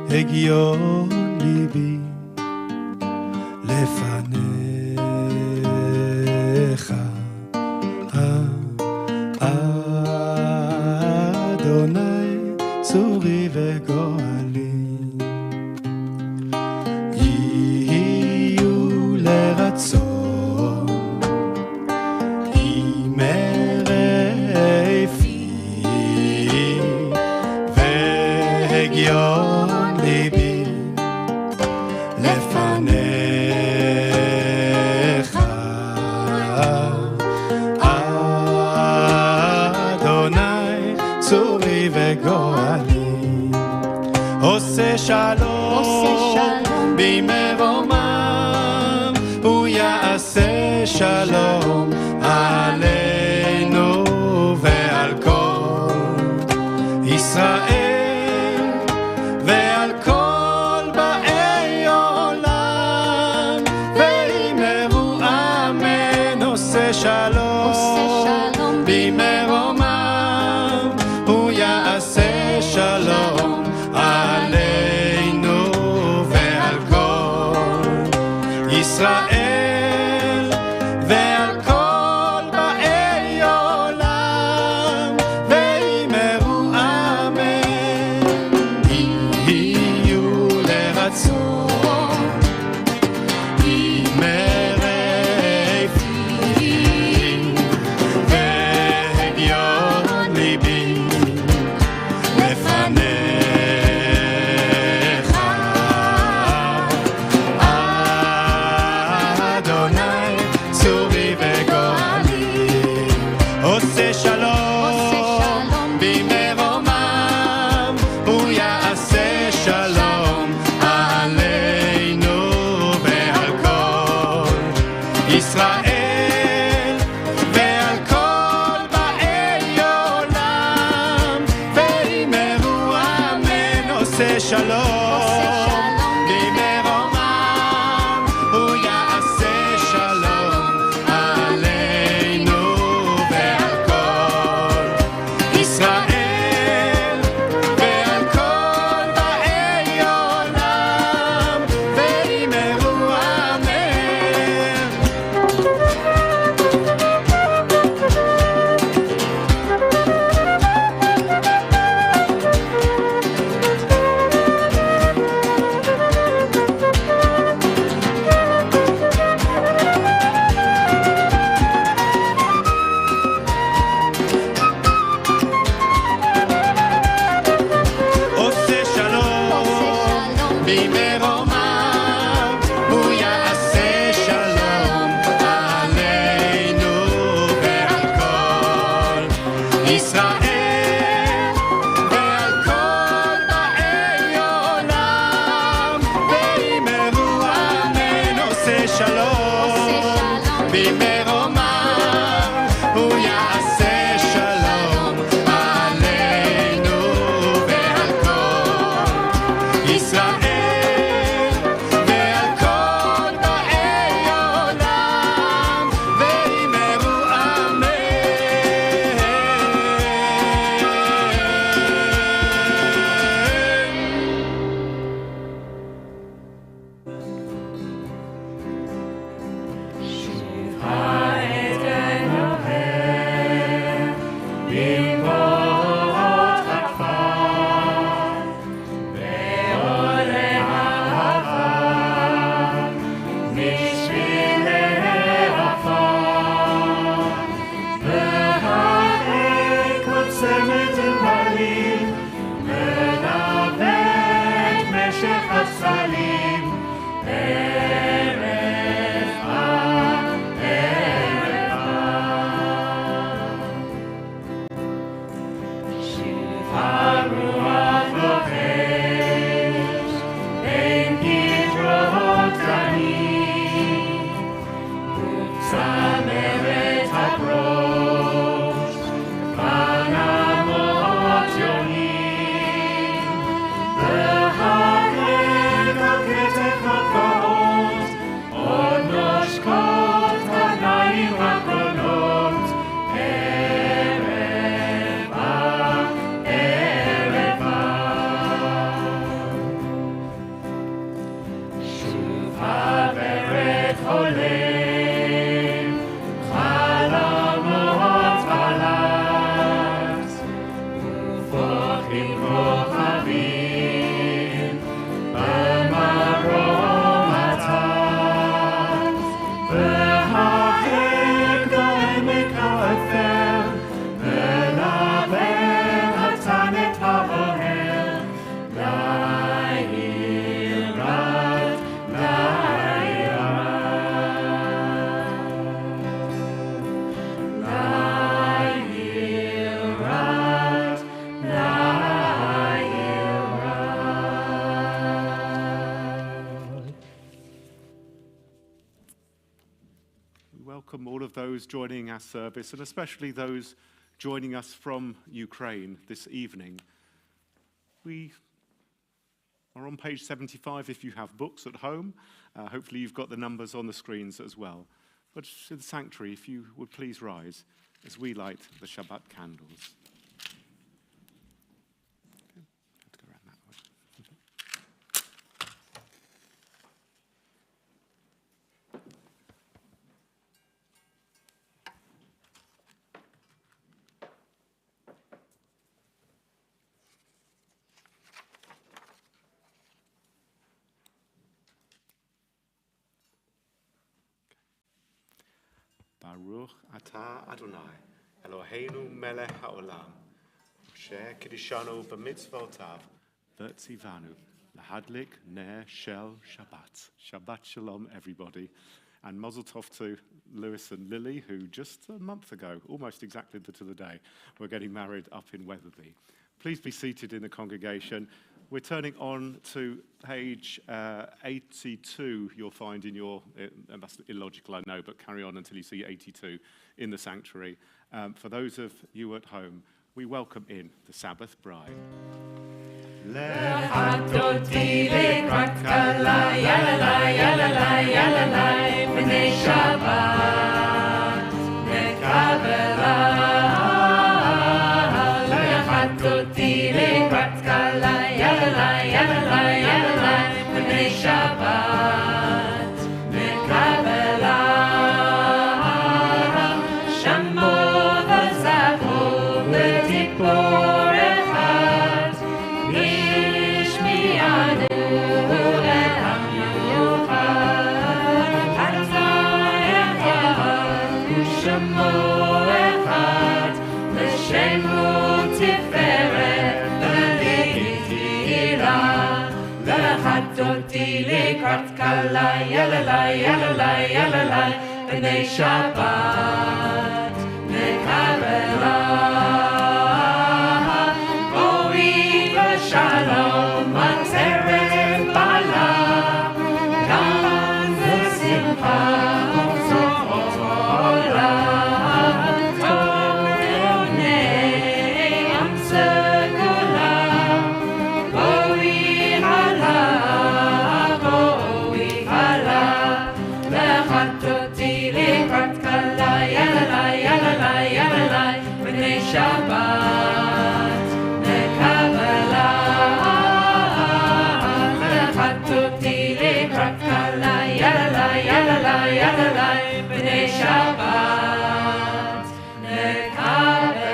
והגיעו ליבי לפניך אדוני צורי וגואלי יהיו לרצון ימרי פי והגיעו ליבי לפניך אדוני צורי וגואלי עושה שלום במרומם הוא יעשה שלום עלינו ועל כל ישראל ועל כל באי עולם ואמרו אמן עושה שלום במרומם הוא יעשה שלום עלינו ועל כל ישראל ועל כל באי עולם ואמרו אמן יהיו לרצון ימרי פי והגיעו ליבי לפניך אדוני צורי וגואלי עושה שלום במרומם הוא יעשה שלום עלינו ועל כל ישראל ועל כל באי עולם ואמרו אמן עושה שלום במרומם הוא יעשה שלום עלינו ועל כל ישראל ועל כל באי עולם ואמרו אמן those joining our service, and especially those joining us from Ukraine this evening. We are on page 75 if you have books at home. Hopefully you've got the numbers on the screens as well. But to the sanctuary, if you would please rise as we light the Shabbat candles. Okay. Have to go around that way. Baruch atah Adonai, Eloheinu melech haolam, asher kiddushanu b'mitzvotav, v'tzivanu, lahadlik ner shel Shabbat. Shabbat shalom, everybody. And mazel tov to Lewis and Lily, who just a month ago, almost exactly to the day, were getting married up in Wetherby. Please be seated in the congregation. We're turning on to page 82, you'll find in your, that's illogical, I know, but carry on until you see 82 in the sanctuary. For those of you at home, we welcome in the Sabbath bride. B'nei Shabbat Kabbalat Boi v'shalom Atzeret Bala Gam v'simcha Tzot olam Tov leonei Am segula Boi hala Shabbat Kabbalat Lechatoti lekrat kala yalalai yalalai yalalai b'nei Shabbat Kabbalat.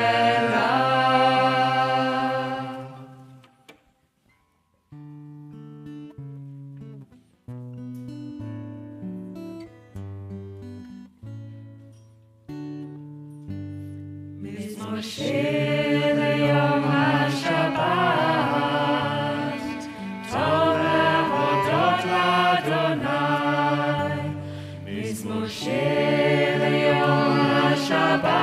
Moshe leyom haShabbat Tov lehodot l'Adonai Mis Moshe leyom haShabbat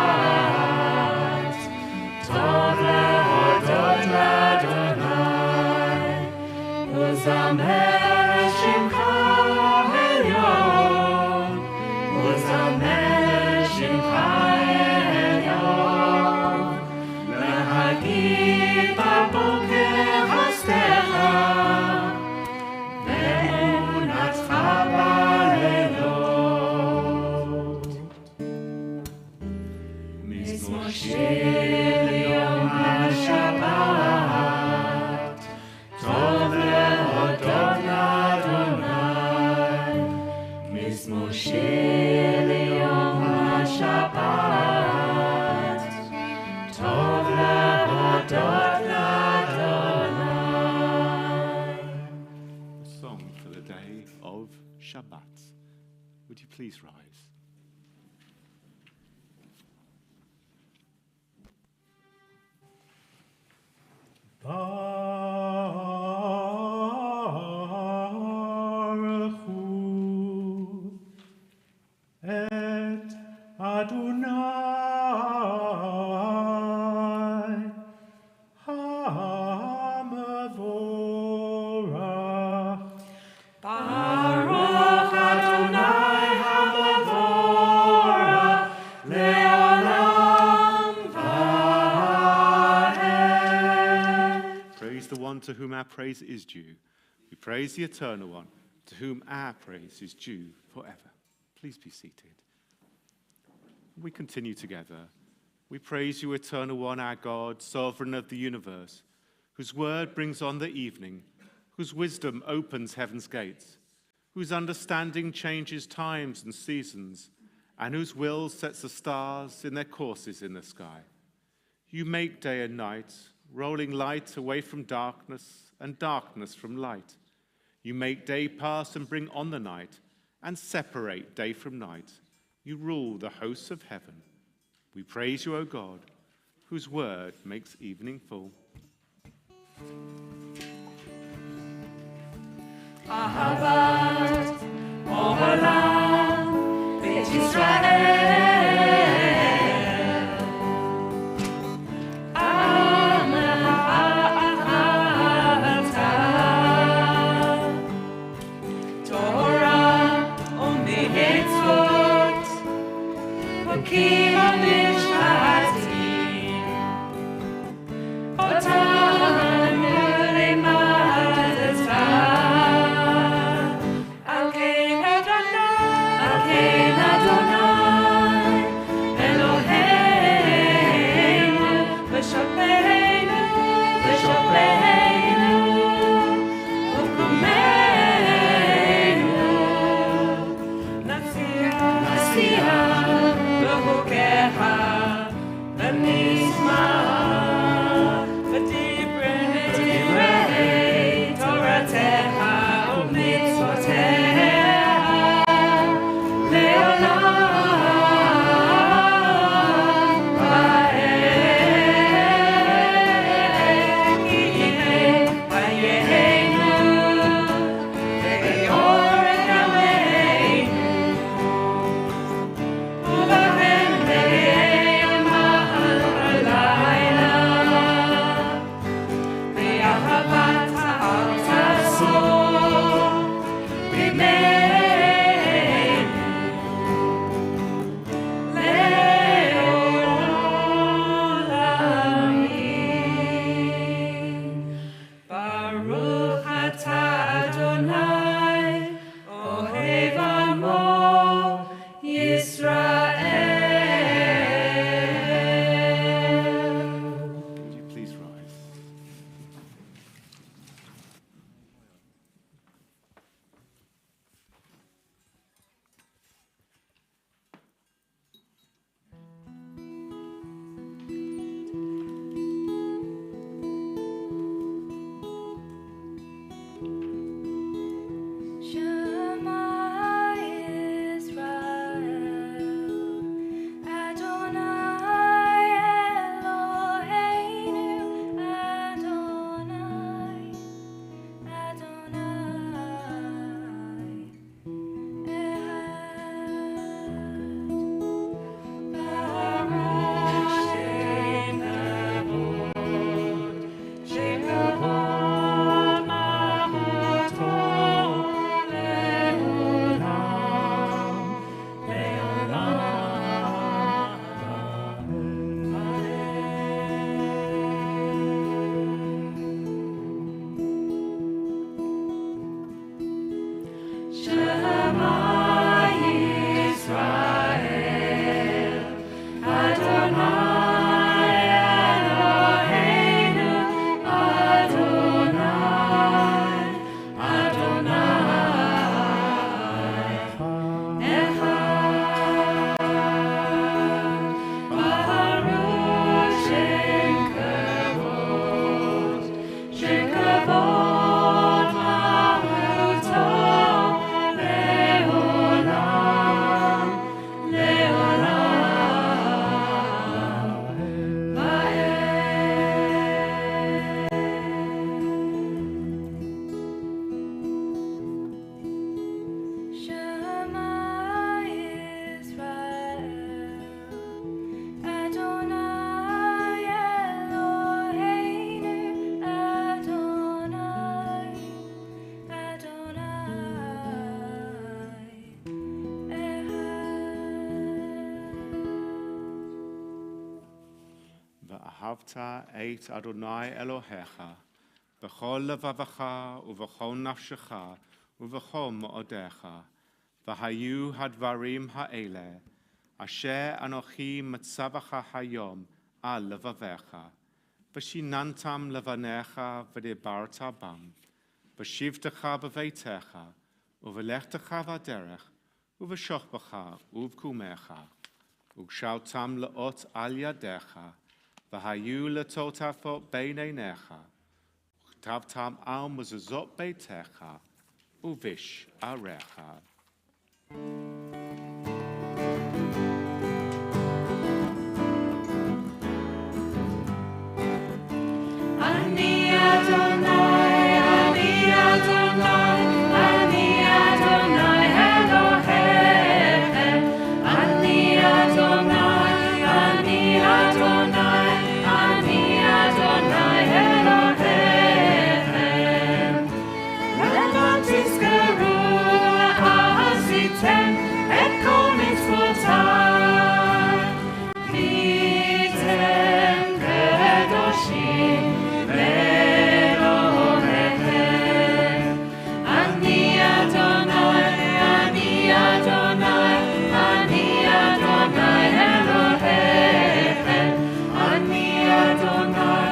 Tov lehodot l'Adonai Uzamer shimcha elyon Uzamer shimcha Shabbat. Would you please rise? Baruch Hu et Adonai HaMavorach. Baruch Adonai HaMavorach to whom our praise is due. We praise the Eternal One, to whom our praise is due forever. Please be seated. We continue together. We praise you, Eternal One, our God, sovereign of the universe, whose word brings on the evening, whose wisdom opens heaven's gates, whose understanding changes times and seasons, and whose will sets the stars in their courses in the sky. You make day and night, rolling light away from darkness and darkness from light. You make day pass and bring on the night, and separate day from night. You rule the hosts of heaven. We praise you, O God, whose word makes evening full. אהבת עולם בית ישראל אהבת תורה ומצוות חוקים ומשפטים אותנו לימדת ואהבת את אדוני אלוהיך בכל לבבך ובכל נפשך ובכל מאודיך, והיו הדברים האלה, אשר אנוכי מצווך היום על לבביך, ושיננתם לבניך ודיברת בם, בשבתך בביתך, ובלכתך בדרך, ובשוכבך ובקומך, וגשרתם לאות על ידיך, והיו לטוטפות בין עיניך, וכתבתם על מזוזות ביתך, ובשעריך. אני אדוני, אני אדוני, אני אדוני אלוהיכם. אני אדוני, אני אדוני, אני אדוני אלוהיכם. ולא תזכרו עשיתם את כל מצוותיי, הייתם קדושים לאלוהיכם. אני אדוני, אני אדוני, אני אדוני אלוהיכם. אני אדוני,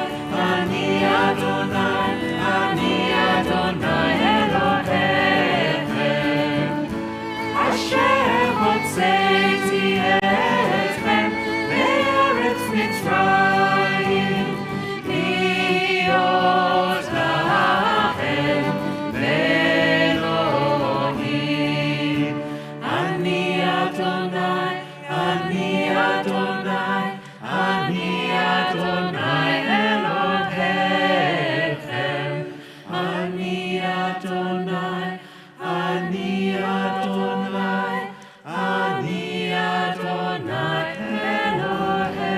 אני אדוני, אני אדוני אלוהיכם. אשר הוצאתי אתכם מארץ מצרים, להיות לכם לאלוהים. אני אדוני, אני אדוני, אני אדוני אלוהיכם. אני אדוני, אני אדוני, אני אדוני אלוהיכם.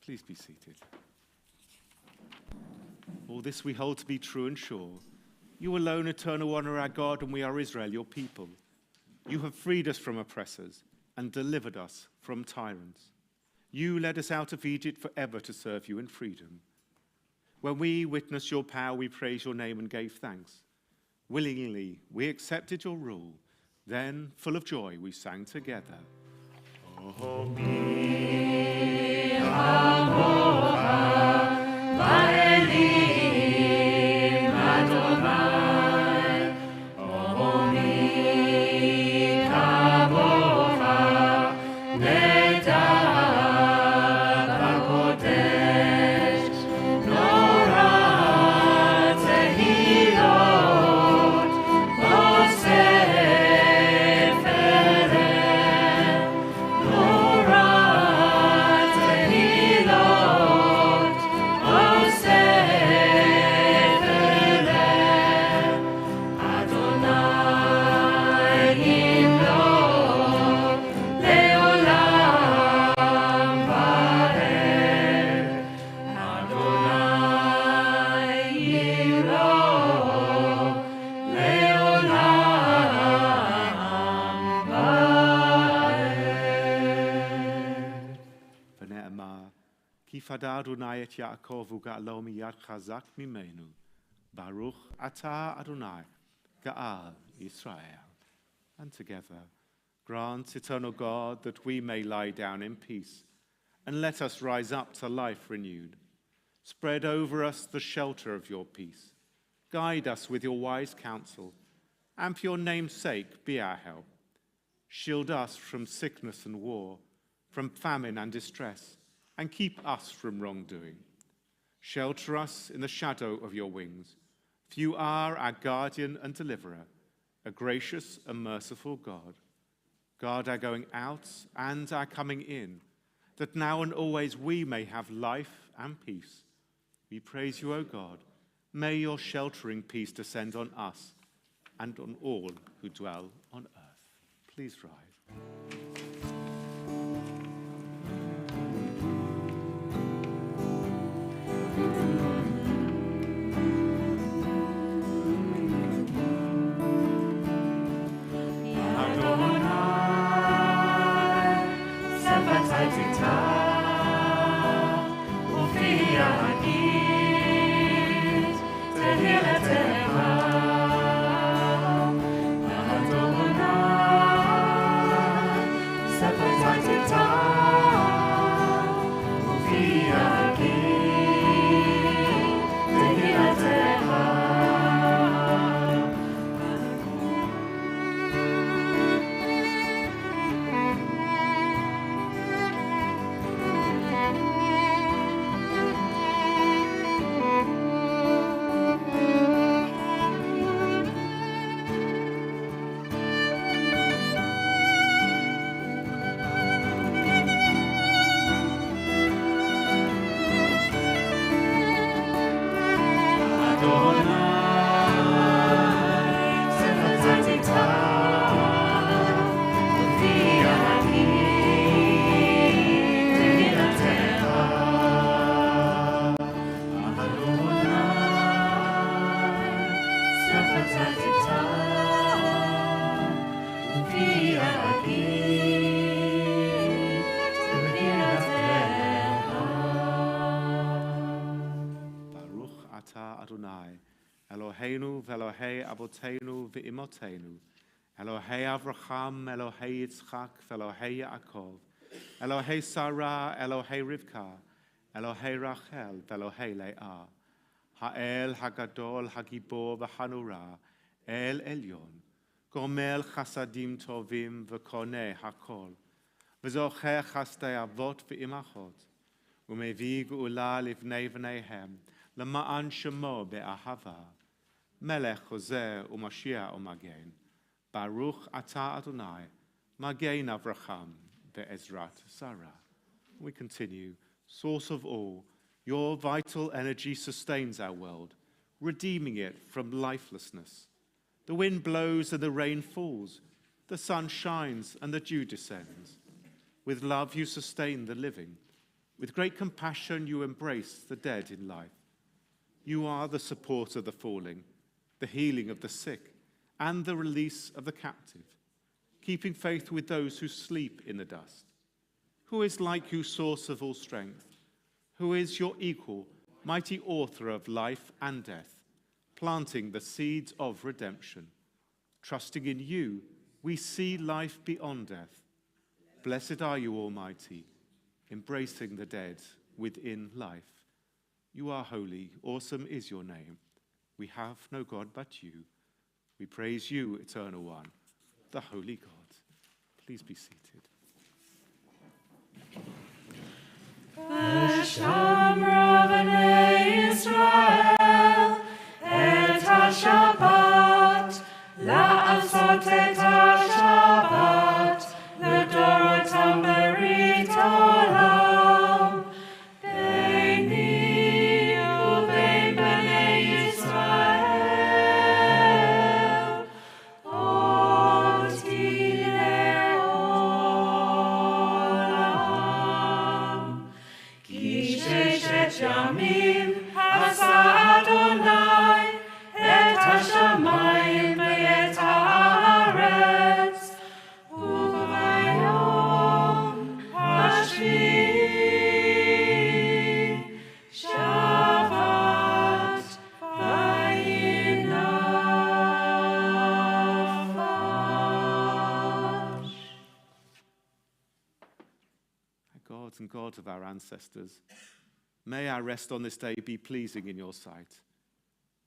Please be seated. All this we hold to be true and sure. You alone, eternal one, are our God, and we are Israel, your people. You have freed us from oppressors and delivered us from tyrants. You led us out of Egypt forever to serve you in freedom. When we witnessed your power, we praised your name and gave thanks. Willingly, we accepted your rule. Then, full of joy, we sang together. Va'elim Adonai, Omi kamocha, nedar b'kodesh, nora tehilot, oseferet, nora tehilot, oseferet, Adonai yimlok leolam va'ed, Adonai yimlok leolam va'ed. ונאמר, כי פדה אדוני את יעקב וגאלו מיד חזק ממנו. ברוך אתה אדוני, גאל Israel. And together, grant, eternal God, that we may lie down in peace, and let us rise up to life renewed. Spread over us the shelter of your peace. Guide us with your wise counsel, and for your name's sake be our help. Shield us from sickness and war, from famine and distress, and keep us from wrongdoing. Shelter us in the shadow of your wings, for you are our guardian and deliverer, a gracious and merciful God. Guard our going out and our coming in, that now and always we may have life and peace. We praise you, O God. May your sheltering peace descend on us and on all who dwell on earth. Please rise. Eloheinu ve'Elohei Avotenu ve'Imotenu, Elohei Avraham, Elohei Yitzchak, ve'Elohei Yaakov, Elohei Sarah, Elohei Rivka, Elohei Rachel, ve'Elohei Leah, Ha'el Hagadol Hagibor v'Hanura, El Elyon, Gomel Chasadim Tovim v'Koneh Hakol, v'Zocher Chastei Avot ve'Imachot, U'Mevi Geula livnei v'neihem, L'ma'an Shemo be'ahava, Melech Hoseh u'Mashiach u'Maginn, Baruch Atah Adonai, Maginn Avraham ve'Ezrat Sarah. We continue. Source of all, your vital energy sustains our world, redeeming it from lifelessness. The wind blows and the rain falls, the sun shines and the dew descends. With love you sustain the living. With great compassion you embrace the dead in life. You are the support of the falling, the healing of the sick, and the release of the captive, keeping faith with those who sleep in the dust. Who is like you, source of all strength? Who is your equal, mighty author of life and death, planting the seeds of redemption? Trusting in you, we see life beyond death. Blessed are you, Almighty, embracing the dead within life. You are holy, awesome is your name. We have no God but you. We praise you, Eternal One, the Holy God. Please be seated. Shamra b'nei Yisrael et ha-Shabbat, la'asot et ha-Shabbat, לדורותם ברית עולם, ביני ובין בני ישראל, אותי לעולם. כי ששת ימים עשה אדוני את השמיים ואת הארץ, וביום השביעי שבת וינפש. God and God of our ancestors, may our rest on this day be pleasing in your sight.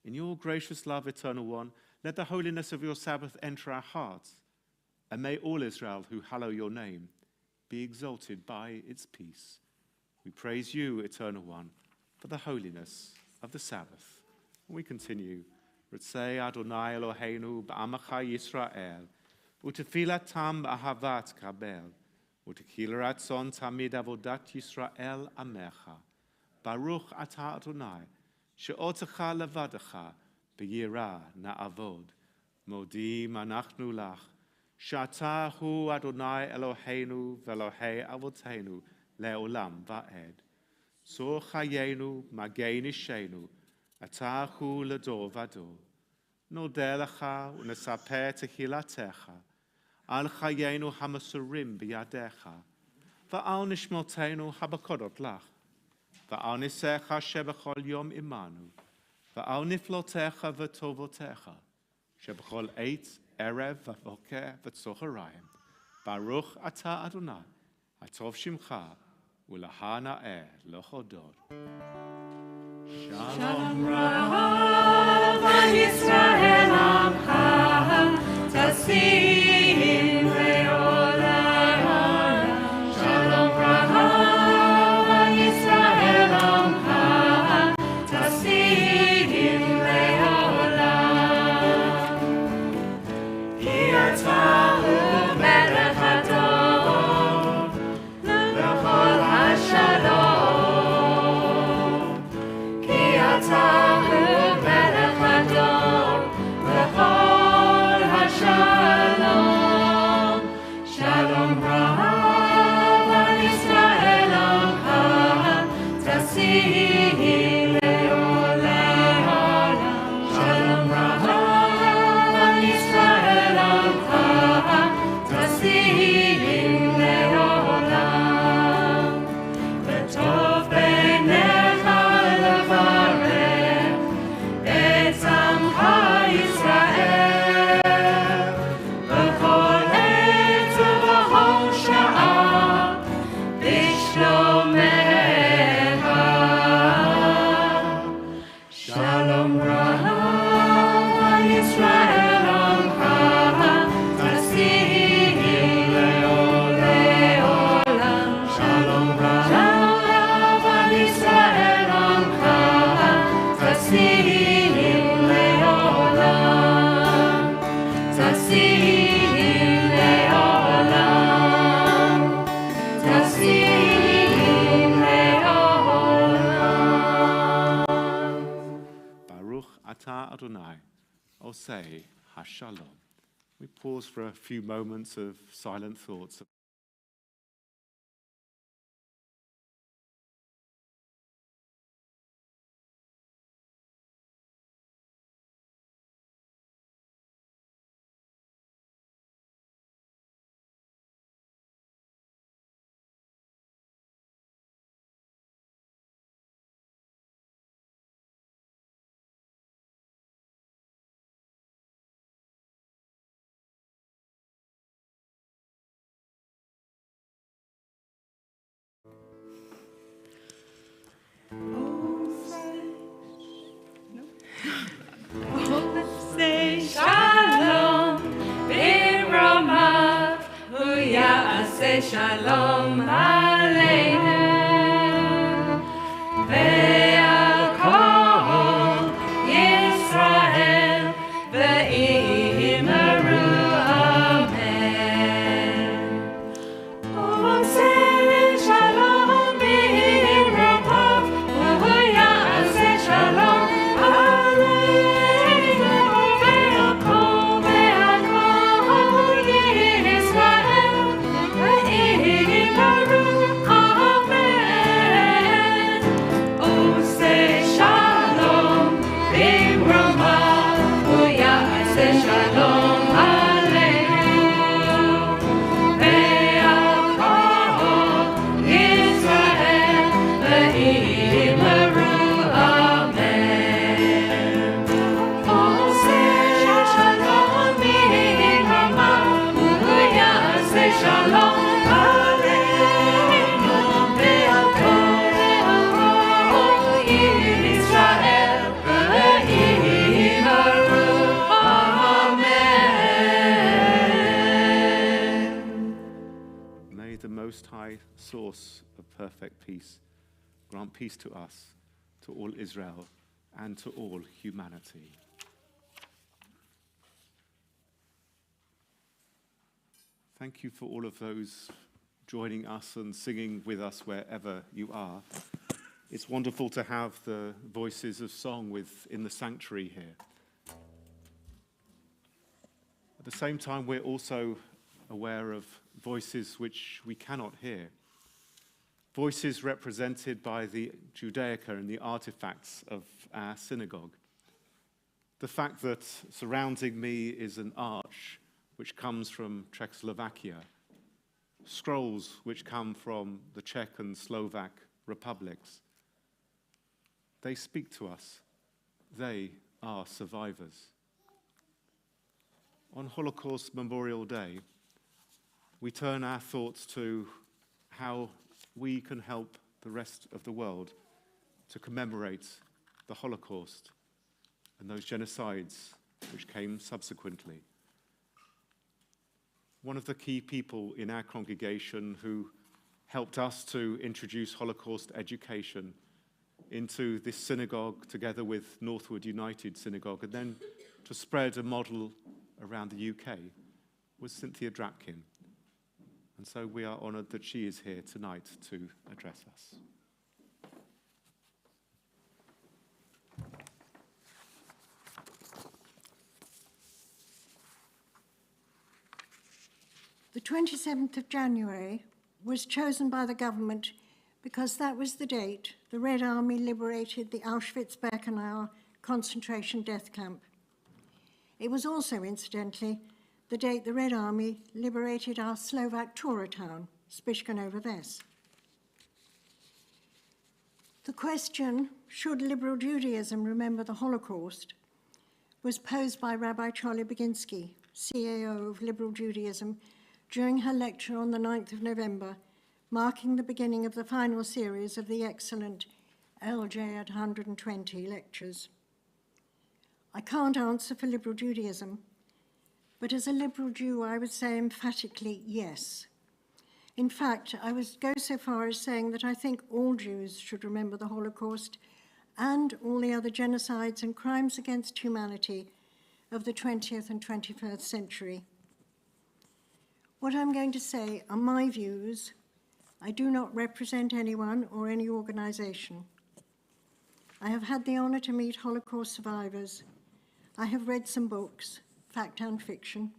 In your gracious love, Eternal One, let the holiness of your Sabbath enter our hearts, and may all Israel who hallow your name be exalted by its peace. We praise you, Eternal One, for the holiness of the Sabbath. We continue. Ritzei Adonai Eloheinu ba'amacha Yisrael, u'tefilatam ba'ahavat kabel, u'tekil ratzon tamid avodat Yisrael amecha. Baruch atah Adonai, she'otecha levadecha, b'yirah na'avod. Modim anachnu lach, she'ata hu Adonai Eloheinu ve'Elohei avotenu le'olam va'ed. Tzor chayenu maginn ishenu, ata hu ledor vador. Nodeh lecha u'nesaper tehilatecha, al chayenu hamasurim biyadecha, va'al nishmotenu habakodot lach, va'al nisecha shebechol yom imanu, va'al niflotecha v'tovotecha, shebechol eit, erev, v'voker, v'tzoharayim. Baruch atah Adonai, atov shimcha, u'laha na'eh lochodod. Shalom Rav Yisrael Amcha, Tasim Le'olam. Shalom Rav Yisrael Amcha, Tasim Le'olam. Ki atah hu melech hador, lechol hashalom. Ki atah hu Braha Yisrael Amcha Tasihim Leolam Shalom Braha Yisrael Amcha Tasihim Leolam Tasihim Leolam Tasihim Leolam. Baruch Atah Adonai, Osei HaShalom. We pause for a few moments of silent thoughts. Say shalom, b'rama, hu ya'aseh shalom aleichem, ve'al kol Yisrael, ve'imeru amen. Oh, say shalom, b'rama, hu ya'aseh shalom Most High source of perfect peace, grant peace to us, to all Israel, and to all humanity. Thank you for all of those joining us and singing with us wherever you are. It's wonderful to have the voices of song in the sanctuary here. At the same time, we're also aware of voices which we cannot hear. Voices represented by the Judaica and the artifacts of our synagogue. The fact that surrounding me is an arch which comes from Czechoslovakia, scrolls which come from the Czech and Slovak republics. They speak to us. They are survivors. On Holocaust Memorial Day, we turn our thoughts to how we can help the rest of the world to commemorate the Holocaust and those genocides which came subsequently. One of the key people in our congregation who helped us to introduce Holocaust education into this synagogue together with Northwood United Synagogue and then to spread a model around the UK was Cynthia Drapkin. And so we are honored that she is here tonight to address us. The 27th of January was chosen by the government because that was the date the Red Army liberated the Auschwitz-Birkenau concentration death camp. It was also, incidentally, the date the Red Army liberated our Slovak Tora town, Spiškanovo Ves. The question, should liberal Judaism remember the Holocaust, was posed by Rabbi Charlie Baginski, CAO of Liberal Judaism, during her lecture on the 9th of November, marking the beginning of the final series of the excellent LJ at 120 lectures. I can't answer for liberal Judaism, but as a liberal Jew, I would say emphatically yes. In fact, I would go so far as saying that I think all Jews should remember the Holocaust and all the other genocides and crimes against humanity of the 20th and 21st century. What I'm going to say are my views. I do not represent anyone or any organization. I have had the honor to meet Holocaust survivors. I have read some books, fact and fiction.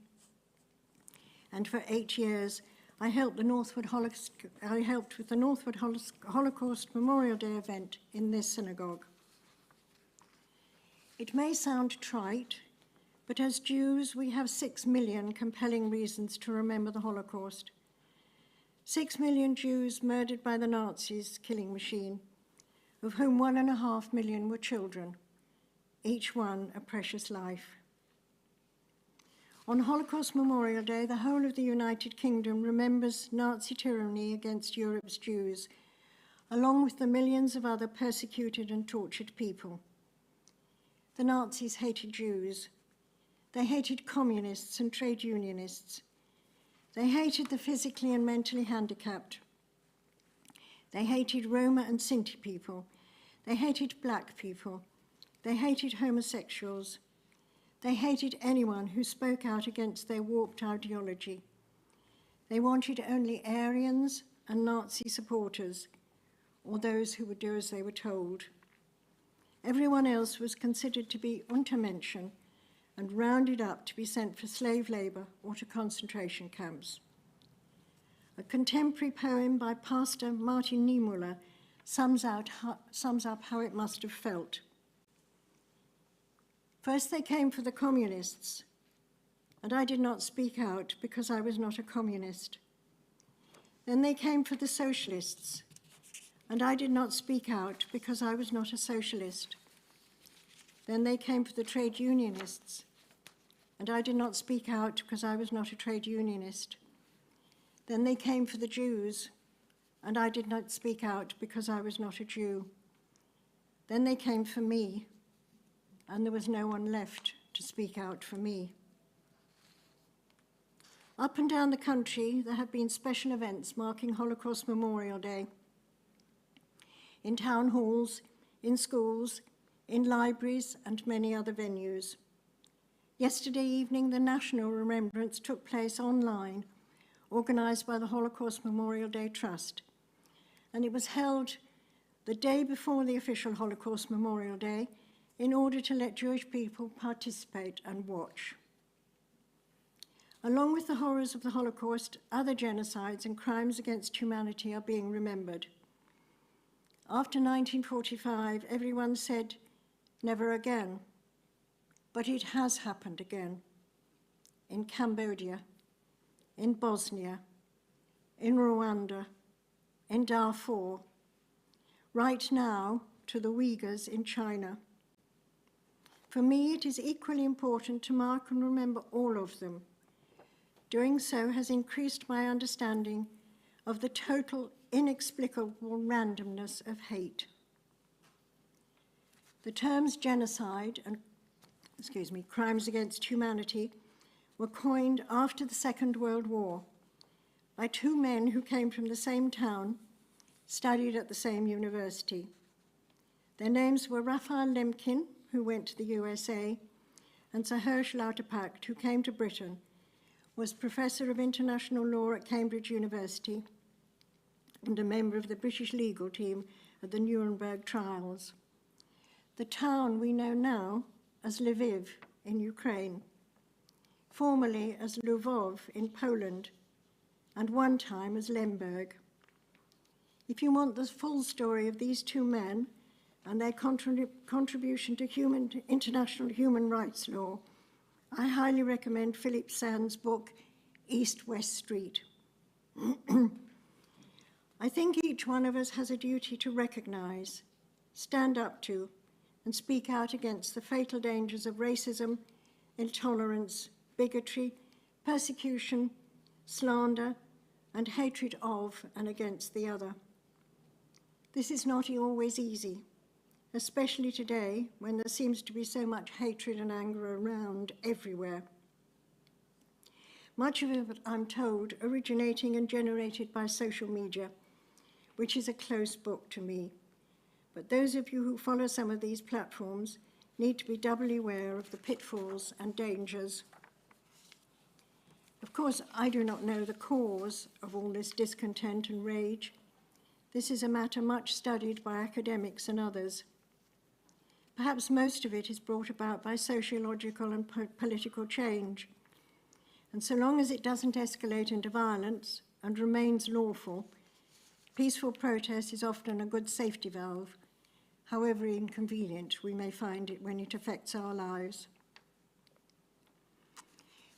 And for 8 years, I helped with the Northwood Holocaust Memorial Day event in this synagogue. It may sound trite, but as Jews, we have 6 million compelling reasons to remember the Holocaust. 6 million Jews murdered by the Nazis' killing machine, of whom 1.5 million were children, each one a precious life. On Holocaust Memorial Day, the whole of the United Kingdom remembers Nazi tyranny against Europe's Jews, along with the millions of other persecuted and tortured people. The Nazis hated Jews. They hated communists and trade unionists. They hated the physically and mentally handicapped. They hated Roma and Sinti people. They hated black people. They hated homosexuals. They hated anyone who spoke out against their warped ideology. They wanted only Aryans and Nazi supporters, or those who would do as they were told. Everyone else was considered to be Untermenschen and rounded up to be sent for slave labor or to concentration camps. A contemporary poem by Pastor Martin Niemöller sums up how it must have felt. First they came for the communists, and I did not speak out because I was not a communist. Then they came for the socialists, and I did not speak out because I was not a socialist. Then they came for the trade unionists, and I did not speak out because I was not a trade unionist. Then they came for the Jews, and I did not speak out because I was not a Jew. Then they came for me, and there was no one left to speak out for me. Up and down the country, there have been special events marking Holocaust Memorial Day. In town halls, in schools, in libraries, and many other venues. Yesterday evening, the National Remembrance took place online, organized by the Holocaust Memorial Day Trust, and it was held the day before the official Holocaust Memorial Day in order to let Jewish people participate and watch. Along with the horrors of the Holocaust, other genocides and crimes against humanity are being remembered. After 1945, everyone said, never again. But it has happened again. In Cambodia, in Bosnia, in Rwanda, in Darfur, right now to the Uyghurs in China. For me, it is equally important to mark and remember all of them. Doing so has increased my understanding of the total, inexplicable randomness of hate. The terms genocide and, crimes against humanity were coined after the Second World War by two men who came from the same town, studied at the same university. Their names were Raphael Lemkin, who went to the USA, and Sir Hirsch Lauterpacht, who came to Britain, was Professor of International Law at Cambridge University and a member of the British legal team at the Nuremberg trials. The town we know now as Lviv in Ukraine, formerly as Lwów in Poland, and one time as Lemberg. If you want the full story of these two men and their contribution to international human rights law, I highly recommend Philip Sand's book, East-West Street. I think each one of us has a duty to recognize, stand up to, and speak out against the fatal dangers of racism, intolerance, bigotry, persecution, slander, and hatred of and against the other. This is not always easy, especially today when there seems to be so much hatred and anger around everywhere. Much of it, I'm told, originating and generated by social media, which is a close book to me. But those of you who follow some of these platforms need to be doubly aware of the pitfalls and dangers. Of course, I do not know the cause of all this discontent and rage. This is a matter much studied by academics and others. Perhaps most of it is brought about by sociological and political change. And so long as it doesn't escalate into violence and remains lawful, peaceful protest is often a good safety valve, however inconvenient we may find it when it affects our lives.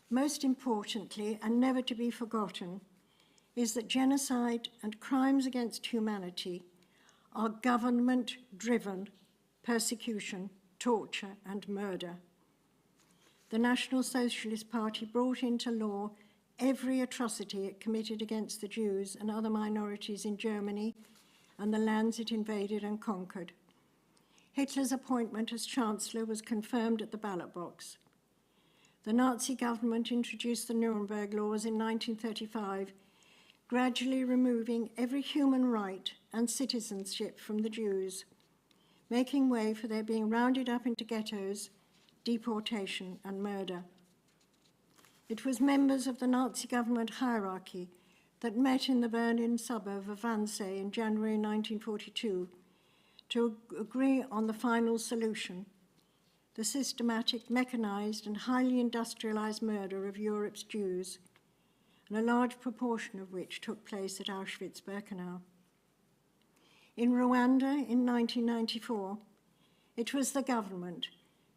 Most importantly, and never to be forgotten, is that genocide and crimes against humanity are government-driven persecution, torture, and murder. The National Socialist Party brought into law every atrocity it committed against the Jews and other minorities in Germany and the lands it invaded and conquered. Hitler's appointment as Chancellor was confirmed at the ballot box. The Nazi government introduced the Nuremberg laws in 1935, gradually removing every human right and citizenship from the Jews, making way for their being rounded up into ghettos, deportation, and murder. It was members of the Nazi government hierarchy that met in the Berlin suburb of Wannsee in January 1942 to agree on the final solution, the systematic, mechanized, and highly industrialized murder of Europe's Jews, and a large proportion of which took place at Auschwitz-Birkenau. In Rwanda in 1994, it was the government,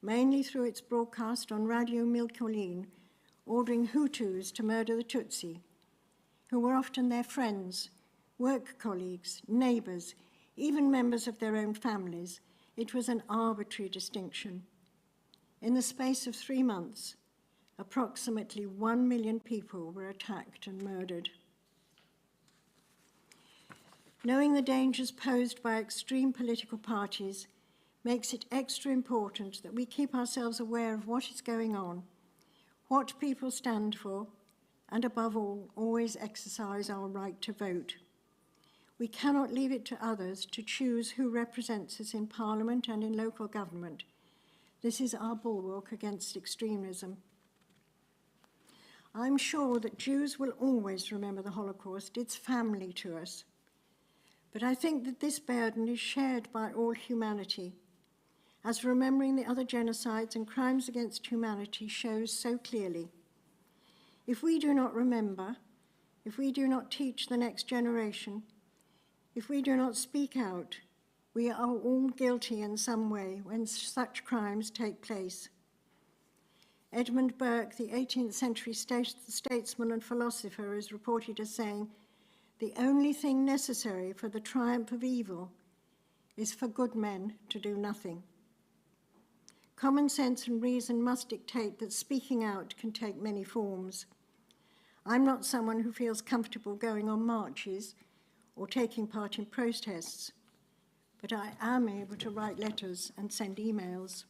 mainly through its broadcast on Radio Colin, ordering Hutus to murder the Tutsi, who were often their friends, work colleagues, neighbors, even members of their own families. It was an arbitrary distinction. In the space of 3 months, approximately 1 million people were attacked and murdered. Knowing the dangers posed by extreme political parties makes it extra important that we keep ourselves aware of what is going on, what people stand for, and above all, always exercise our right to vote. We cannot leave it to others to choose who represents us in Parliament and in local government. This is our bulwark against extremism. I'm sure that Jews will always remember the Holocaust. It's family to us. But I think that this burden is shared by all humanity, as remembering the other genocides and crimes against humanity shows so clearly. If we do not remember, if we do not teach the next generation, if we do not speak out, we are all guilty in some way when such crimes take place. Edmund Burke, the 18th century statesman and philosopher, is reported as saying, "The only thing necessary for the triumph of evil is for good men to do nothing." Common sense and reason must dictate that speaking out can take many forms. I'm not someone who feels comfortable going on marches or taking part in protests, but I am able to write letters and send emails.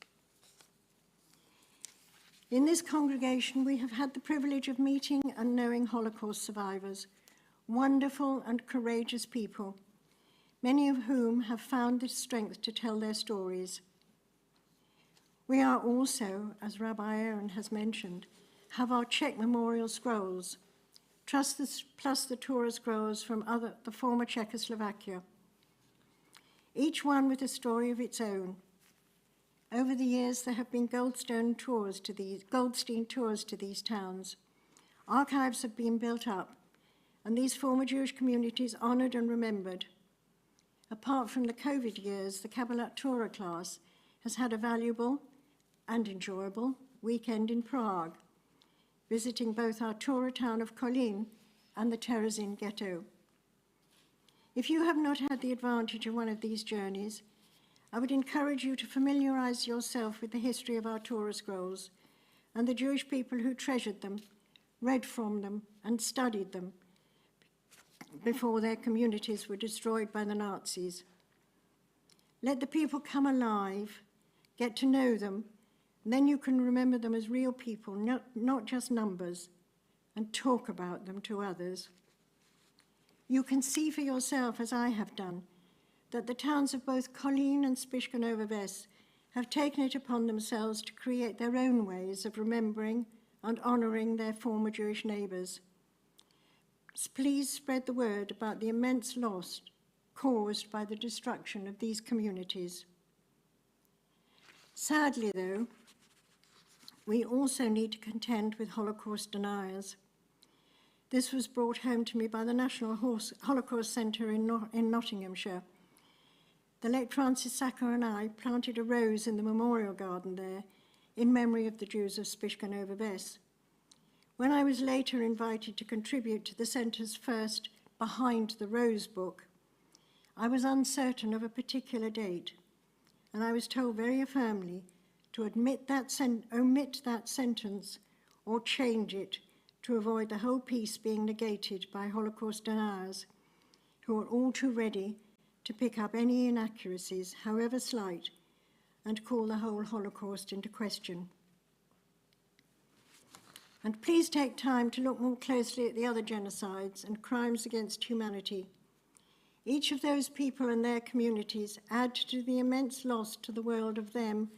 In this congregation, we have had the privilege of meeting and knowing Holocaust survivors, wonderful and courageous people, many of whom have found the strength to tell their stories. We are also, as Rabbi Aaron has mentioned, have our Czech memorial scrolls, plus the Torah scrolls from the former Czechoslovakia, each one with a story of its own. Over the years, there have been Goldstein tours to these towns. Archives have been built up, and these former Jewish communities honored and remembered. Apart from the COVID years, the Kabbalat Torah class has had a valuable and enjoyable weekend in Prague, visiting both our Torah town of Colin and the Terezin ghetto. If you have not had the advantage of one of these journeys, I would encourage you to familiarize yourself with the history of our Torah scrolls and the Jewish people who treasured them, read from them, and studied them before their communities were destroyed by the Nazis. Let the people come alive, get to know them, and then you can remember them as real people, not just numbers, and talk about them to others. You can see for yourself, as I have done, that the towns of both Colin and Spiškanovo have taken it upon themselves to create their own ways of remembering and honouring their former Jewish neighbours. Please spread the word about the immense loss caused by the destruction of these communities. Sadly, though, we also need to contend with Holocaust deniers. This was brought home to me by the National Holocaust Centre in Nottinghamshire. The late Francis Sacker and I planted a rose in the memorial garden there in memory of the Jews of Spiškanovo. When I was later invited to contribute to the centre's first Behind the Rose book, I was uncertain of a particular date, and I was told very firmly to omit that sentence or change it to avoid the whole piece being negated by Holocaust deniers, who are all too ready to pick up any inaccuracies, however slight, and call the whole Holocaust into question. And please take time to look more closely at the other genocides and crimes against humanity. Each of those people and their communities add to the immense loss to the world of them,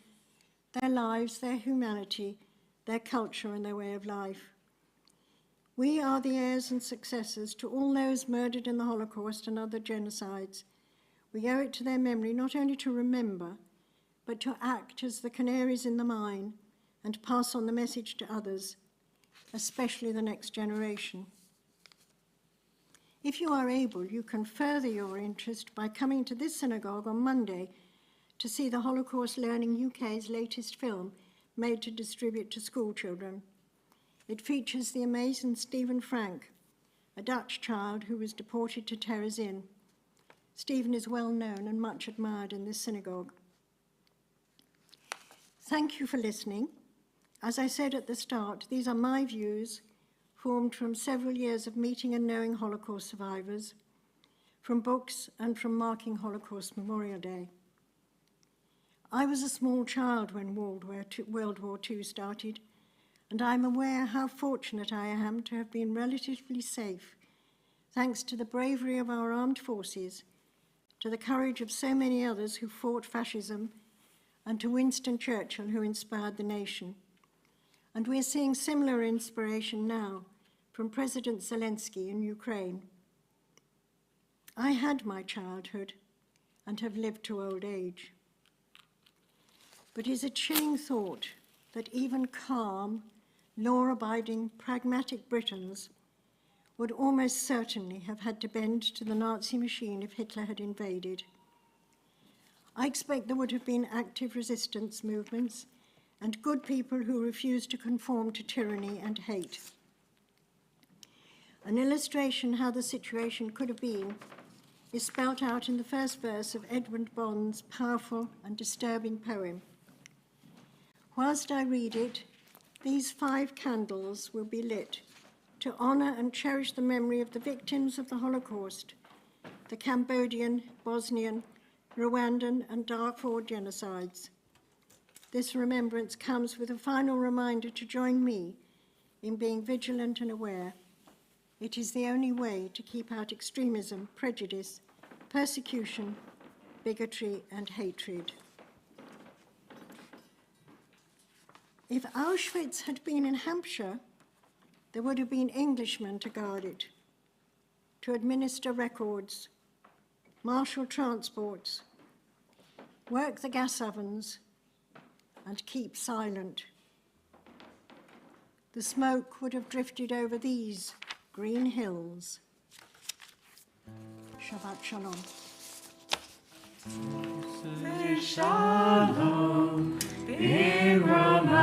their lives, their humanity, their culture, and their way of life. We are the heirs and successors to all those murdered in the Holocaust and other genocides. We owe it to their memory not only to remember, but to act as the canaries in the mine and pass on the message to others, especially the next generation. If you are able, you can further your interest by coming to this synagogue on Monday to see the Holocaust Learning UK's latest film made to distribute to school children. It features the amazing Stephen Frank, a Dutch child who was deported to Terezin. Stephen is well known and much admired in this synagogue. Thank you for listening. As I said at the start, these are my views, formed from several years of meeting and knowing Holocaust survivors, from books and from marking Holocaust Memorial Day. I was a small child when World War II started, and I'm aware how fortunate I am to have been relatively safe, thanks to the bravery of our armed forces, to the courage of so many others who fought fascism, and to Winston Churchill, who inspired the nation. And we're seeing similar inspiration now from President Zelensky in Ukraine. I had my childhood and have lived to old age. But it's a chilling thought that even calm, law-abiding, pragmatic Britons would almost certainly have had to bend to the Nazi machine if Hitler had invaded. I expect there would have been active resistance movements and good people who refused to conform to tyranny and hate. An illustration how the situation could have been is spelt out in the first verse of Edmund Bond's powerful and disturbing poem. Whilst I read it, these 5 candles will be lit to honour and cherish the memory of the victims of the Holocaust, the Cambodian, Bosnian, Rwandan and Darfur genocides. This remembrance comes with a final reminder to join me in being vigilant and aware. It is the only way to keep out extremism, prejudice, persecution, bigotry, and hatred. If Auschwitz had been in Hampshire, there would have been Englishmen to guard it, to administer records, marshal transports, work the gas ovens, and keep silent. The smoke would have drifted over these green hills. Shabbat Shalom. Shalom, Birama,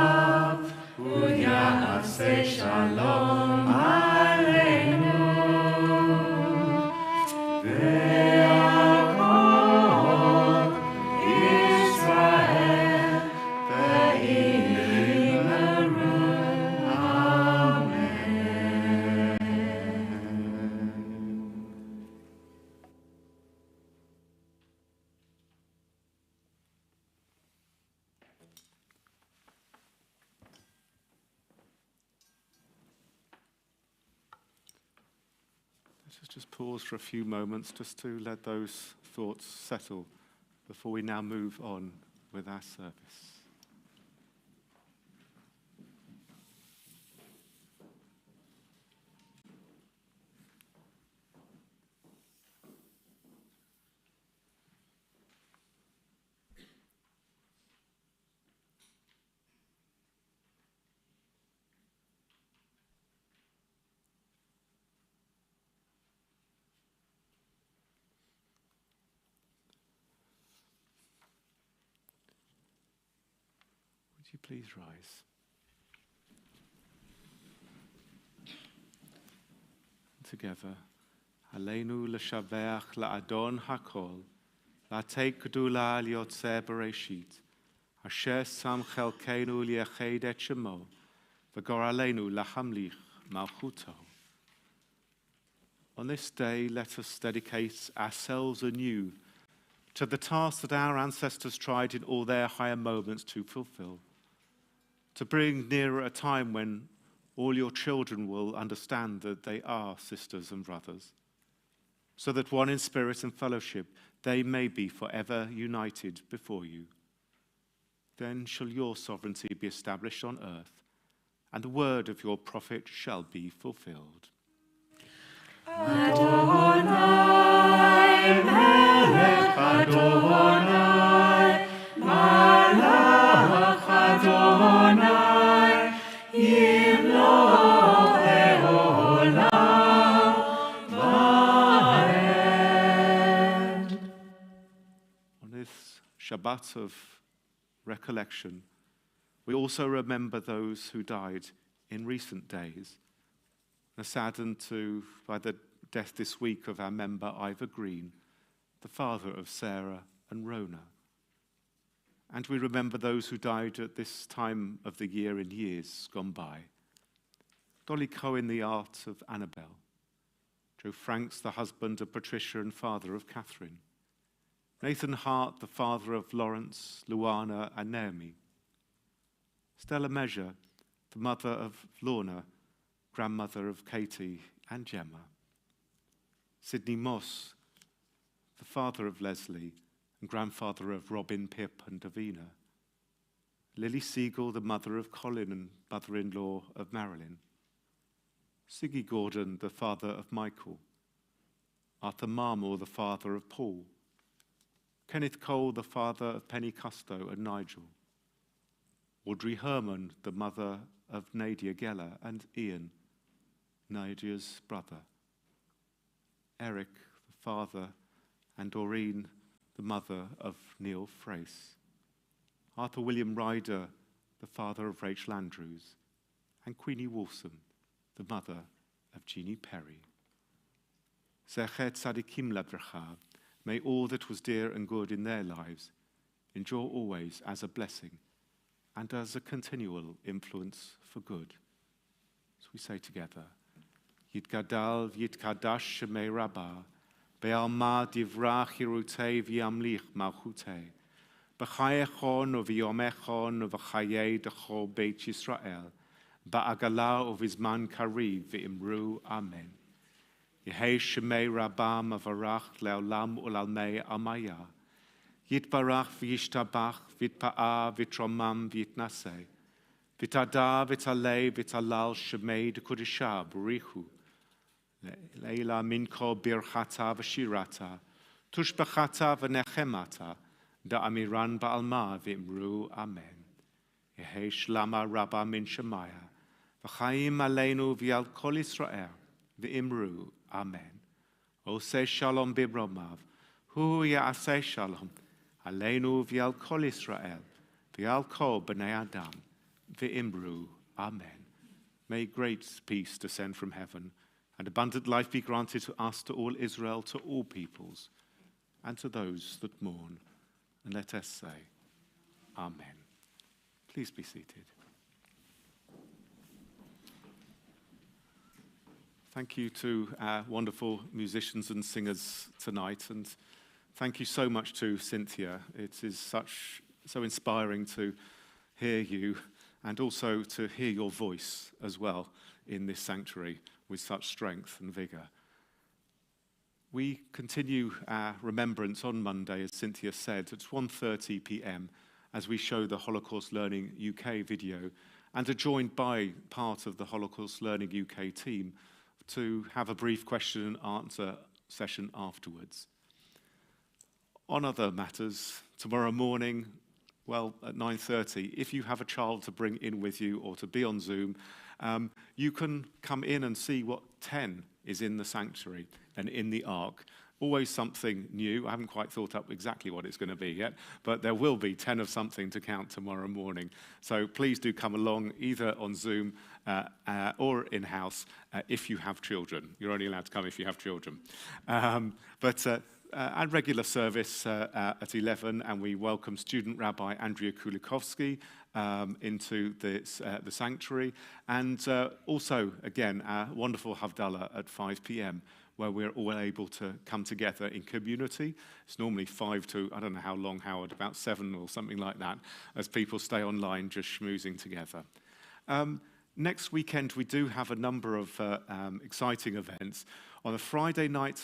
Uyase Shalom Aleinu, Ve'akol Israel, Ve'imeru, Amen. Just pause for a few moments just to let those thoughts settle before we now move on with our service. Would you please rise? Together, Aleinu l'shaveach la'adon hakol, la'tei kedula liyotzeh bereshit, asher sam chelkeinu liyached et shemo, v'gor aleinu lahamlich malchuto. On this day, let us dedicate ourselves anew to the task that our ancestors tried in all their higher moments to fulfill, to bring nearer a time when all your children will understand that they are sisters and brothers, so that one in spirit and fellowship they may be forever united before you. Then shall your sovereignty be established on earth, and the word of your prophet shall be fulfilled. Adonai, Melech Adonai, Malach Adonai, Yimloch Le'olam Va'ed. On this Shabbat of recollection, we also remember those who died in recent days, and are saddened by the death this week of our member Ivor Green, the father of Sarah and Rona. And we remember those who died at this time of the year in years gone by. Dolly Cohen, the aunt of Annabelle. Joe Franks, the husband of Patricia and father of Catherine. Nathan Hart, the father of Lawrence, Luana, and Naomi. Stella Measure, the mother of Lorna, grandmother of Katie and Gemma. Sidney Moss, the father of Leslie and grandfather of Robin, Pip, and Davina. Lily Siegel, the mother of Colin and mother-in-law of Marilyn. Siggy Gordon, the father of Michael. Arthur Marmore, the father of Paul. Kenneth Cole, the father of Penny Custo and Nigel. Audrey Herman, the mother of Nadia Geller and Ian, Nadia's brother. Eric, the father, and Doreen, the mother of Neil Frace. Arthur William Ryder, the father of Rachel Andrews, and Queenie Wolfson, the mother of Jeannie Perry. Zechet Tzadikim Lavracha, may all that was dear and good in their lives endure always as a blessing and as a continual influence for good. So we say together, Yitgadal Yitkadash Shemei Rabbah, Be'alma Divrach Hirutei V'yamlich Malchutei, B'chayechon u'v'yomechon u'v'chayei d'chol Beit Yisrael, Ba'agala u'v'zman kariv v'imru Amen. Yehei Shemei Rabbah Mavarach Le'olam U'lalmei Amaya, Yitbarach v'yishtabach v'yitpa'a v'yitromam v'yitnaseh, v'tada v'talei v'talal Shemei d'Kudisha B'richu, Leila minko birchata v'shirata, tushbachata v'nechemata, da'amiran ba'alma v'imru Amen. Yehei shlama rabba min shemaya, v'chaim aleinu v'yal kol Yisrael, v'imru Amen. Oseh shalom bibromav, hu ya'aseh shalom, aleinu v'yal kol Yisrael, v'yal kol b'nei Adam, v'imru Amen. May great peace descend from heaven, and abundant life be granted to us, to all Israel, to all peoples, and to those that mourn. And let us say, Amen. Please be seated. Thank you to our wonderful musicians and singers tonight, and thank you so much to Cynthia. It is so inspiring to hear you, and also to hear your voice as well in this sanctuary with such strength and vigor. We continue our remembrance on Monday, as Cynthia said, at 1:30 p.m. as we show the Holocaust Learning UK video, and are joined by part of the Holocaust Learning UK team to have a brief question and answer session afterwards. On other matters, tomorrow morning, well, at 9:30, if you have a child to bring in with you or to be on Zoom, you can come in and see what 10 is in the sanctuary and in the Ark. Always something new. I haven't quite thought up exactly what it's going to be yet, but there will be 10 of something to count tomorrow morning. So please do come along, either on Zoom or in-house if you have children. You're only allowed to come if you have children. Our regular service at 11, and we welcome student Rabbi Andrea Kulikovsky into the sanctuary, and also, again, our wonderful Havdalah at 5 p.m., where we're all able to come together in community. It's normally 5 to, I don't know how long, Howard, about 7 or something like that, as people stay online just schmoozing together. Next weekend, we do have a number of exciting events. On a Friday night,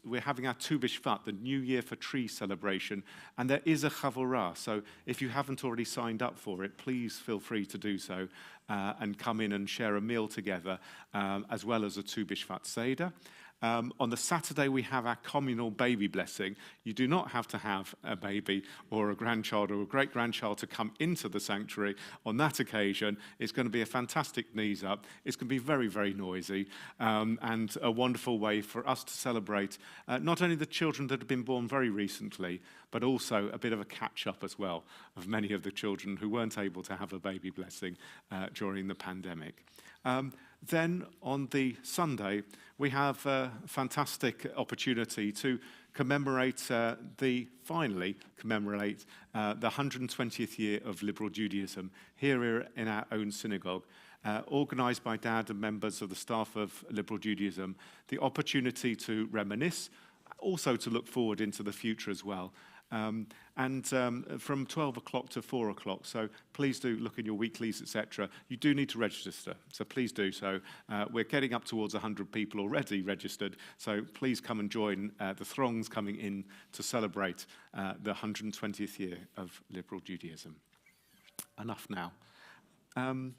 we're having our Tu B'Shvat, the New Year for Tree celebration, and there is a Chavorah, so if you haven't already signed up for it, please feel free to do so and come in and share a meal together, as well as a Tu B'Shvat Seder. On the Saturday, we have our communal baby blessing. You do not have to have a baby or a grandchild or a great-grandchild to come into the sanctuary. On that occasion, it's going to be a fantastic knees up. It's going to be very, very noisy, and a wonderful way for us to celebrate not only the children that have been born very recently, but also a bit of a catch-up as well of many of the children who weren't able to have a baby blessing during the pandemic. Then on the Sunday, we have a fantastic opportunity to finally commemorate the 120th year of liberal Judaism here in our own synagogue, organized by Dad and members of the staff of liberal Judaism, the opportunity to reminisce, also to look forward into the future as well. From 12 o'clock to 4 o'clock, so please do look in your weeklies, etc. You do need to register, so please do so. We're getting up towards 100 people already registered, so please come and join the throngs coming in to celebrate the 120th year of liberal Judaism. Enough now. I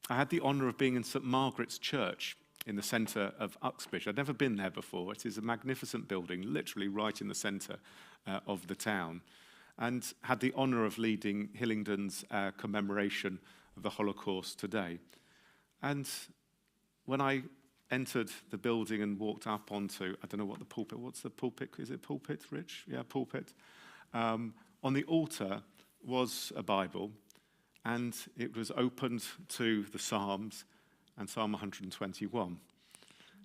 had the honour of being in St. Margaret's Church in the centre of Uxbridge. I'd never been there before. It is a magnificent building, literally right in the centre of the town, and had the honour of leading Hillingdon's commemoration of the Holocaust today. And when I entered the building and walked up onto, I don't know what the pulpit, what's the pulpit? Is it pulpit, Rich? Yeah, pulpit. On the altar was a Bible, and it was opened to the Psalms and Psalm 121.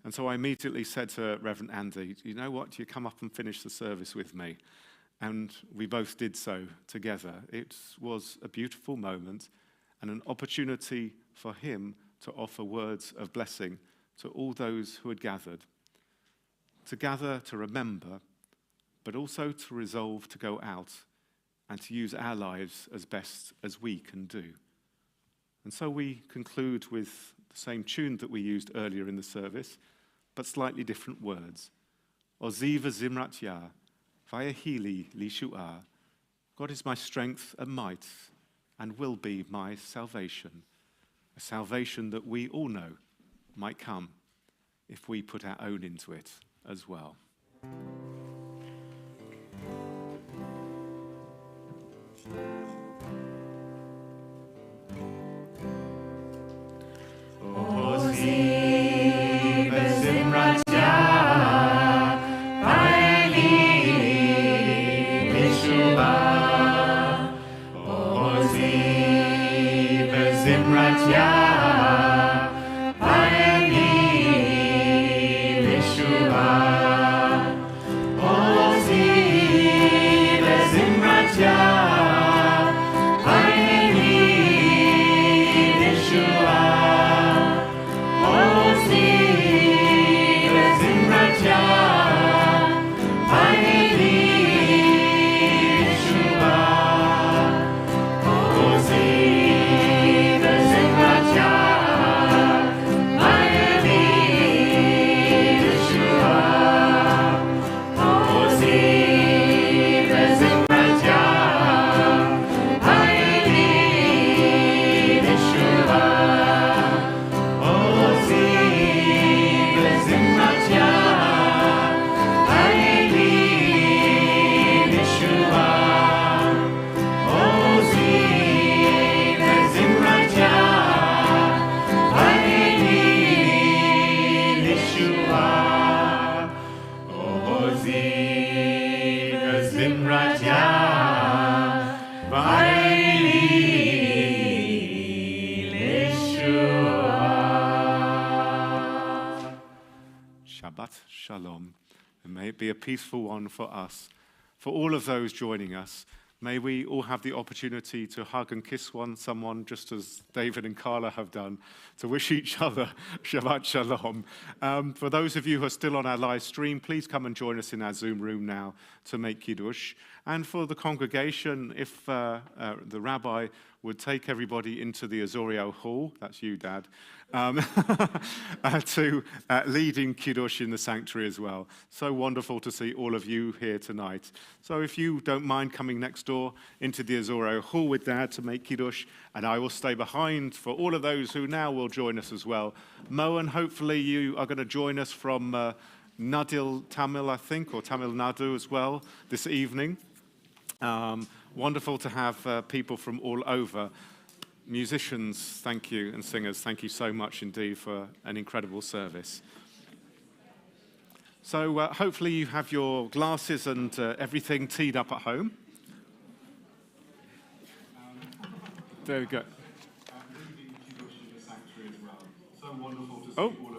And so I immediately said to Reverend Andy, you know what, you come up and finish the service with me. And we both did so together. It was a beautiful moment and an opportunity for him to offer words of blessing to all those who had gathered. To gather, to remember, but also to resolve to go out and to use our lives as best as we can do. And so we conclude with the same tune that we used earlier in the service, but slightly different words. Oziva Zimrat Yah, Vayahili Lishu'ah. God is my strength and might, and will be my salvation. A salvation that we all know might come if we put our own into it as well. Zimrat Yah. Shabbat Shalom. And may it be a peaceful one for us. For all of those joining us, may we all have the opportunity to hug and kiss someone, just as David and Carla have done, to wish each other Shabbat Shalom. For those of you who are still on our live stream, please come and join us in our Zoom room now to make Kiddush. And for the congregation, if the Rabbi would take everybody into the Azorio Hall, that's you, Dad, to lead in Kiddush in the sanctuary as well. So wonderful to see all of you here tonight. So if you don't mind coming next door into the Azorio Hall with Dad to make Kiddush, and I will stay behind for all of those who now will join us as well. Moen, hopefully you are going to join us from Nadil Tamil, I think, or Tamil Nadu as well this evening. Wonderful to have people from all over. Musicians, thank you, and singers, thank you so much indeed for an incredible service. So hopefully you have your glasses and everything teed up at home. There we go. So wonderful to see all